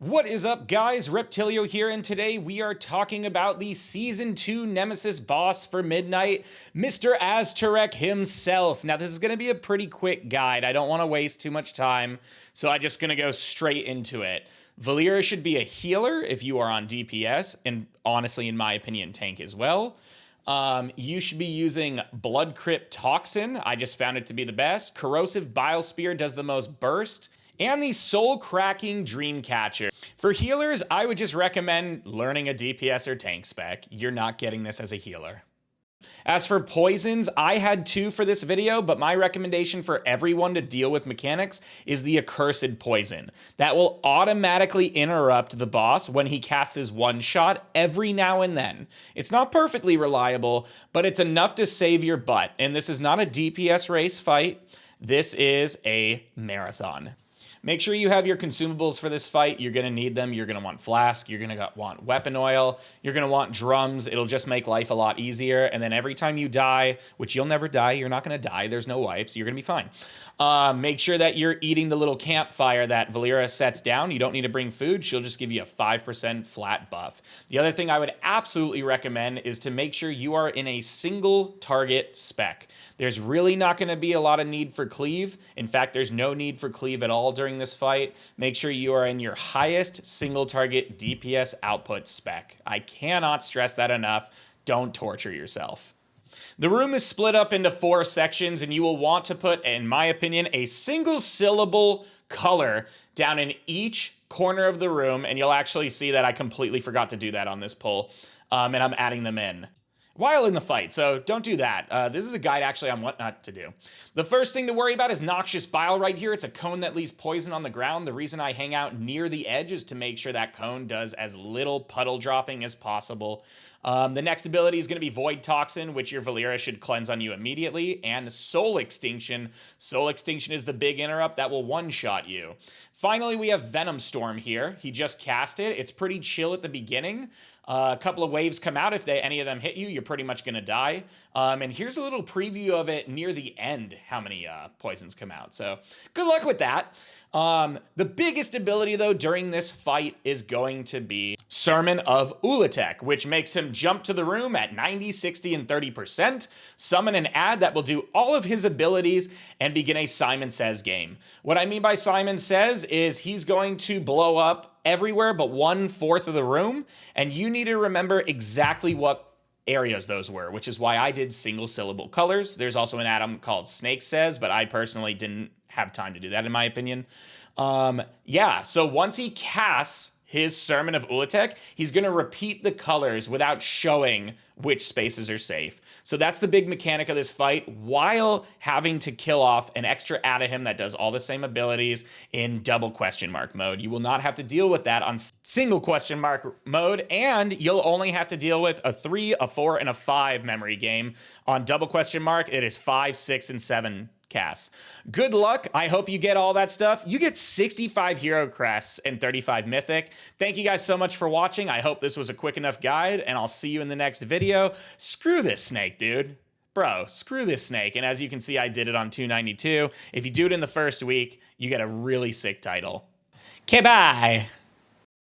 What is up, guys? Reptilio here, and today we are talking about the Season 2 Nemesis boss for Midnight, Mr. Azta'rec himself. Now, this is going to be a pretty quick guide. I don't want to waste too much time, so I'm just going to go straight into it. Valeera should be a healer if you are on DPS, and honestly, in my opinion, tank as well. You should be using Blood Crypt Toxin. I just found it to be the best. Corrosive Bile Spear does the most burst. And the Soul Cracking Dreamcatcher. For healers, I would just recommend learning a DPS or tank spec. You're not getting this as a healer. As for poisons, I had two for this video, but my recommendation for everyone to deal with mechanics is the Accursed Poison. That will automatically interrupt the boss when he casts his one shot every now and then. It's not perfectly reliable, but it's enough to save your butt. And this is not a DPS race fight. This is a marathon. Make sure you have your consumables for this fight. You're going to need them. You're going to want flask. You're going to want weapon oil. You're going to want drums. It'll just make life a lot easier. And then every time you die, which you'll never die, you're not going to die. There's no wipes. You're going to be fine. Make sure that you're eating the little campfire that Valeera sets down. You don't need to bring food. She'll just give you a 5% flat buff. The other thing I would absolutely recommend is to make sure you are in a single target spec. There's really not going to be a lot of need for cleave. In fact, there's no need for cleave at all during this fight. Make sure you are in your highest single target DPS output spec. I cannot stress that enough. Don't torture yourself. The room is split up into 4 sections, and you will want to put, in my opinion, a single syllable color down in each corner of the room, and you'll actually see that I completely forgot to do that on this poll, and I'm adding them in while in the fight, so don't do that. This is a guide actually on what not to do. The first thing to worry about is Noxious Bile right here. It's a cone that leaves poison on the ground. The reason I hang out near the edge is to make sure that cone does as little puddle dropping as possible. The next ability is going to be Void Toxin, which your Valeera should cleanse on you immediately, and Soul Extinction. Soul Extinction is the big interrupt that will one-shot you. Finally, we have Venom Storm here. He just cast it. It's pretty chill at the beginning. A couple of waves come out. If any of them hit you, you're pretty much going to die. And here's a little preview of it near the end, how many poisons come out. So good luck with that. The biggest ability, though, during this fight is going to be Sermon of Ula'tek, which makes him jump to the room at 90, 60, and 30%, summon an ad that will do all of his abilities, and begin a Simon Says game. What I mean by Simon Says is he's going to blow up everywhere but 1/4 of the room, and you need to remember exactly what areas those were, which is why I did single syllable colors. There's also an add-on called Snake Says, but I personally didn't have time to do that in my opinion. Yeah, so once he casts his Sermon of Ula'tek, he's going to repeat the colors without showing which spaces are safe. So that's the big mechanic of this fight, while having to kill off an extra add of him that does all the same abilities in double question mark mode. You will not have to deal with that on single question mark mode, and you'll only have to deal with a 3, a 4, and a 5 memory game. On double question mark, it is 5, 6, and 7 casts. Good luck. I hope you get all that stuff. You get 65 hero crests and 35 mythic. Thank you guys so much for watching. I hope this was a quick enough guide, and I'll see you in the next video. Screw this snake, dude. Bro, screw this snake. And as you can see, I did it on 292. If you do it in the first week, you get a really sick title. Okay, bye.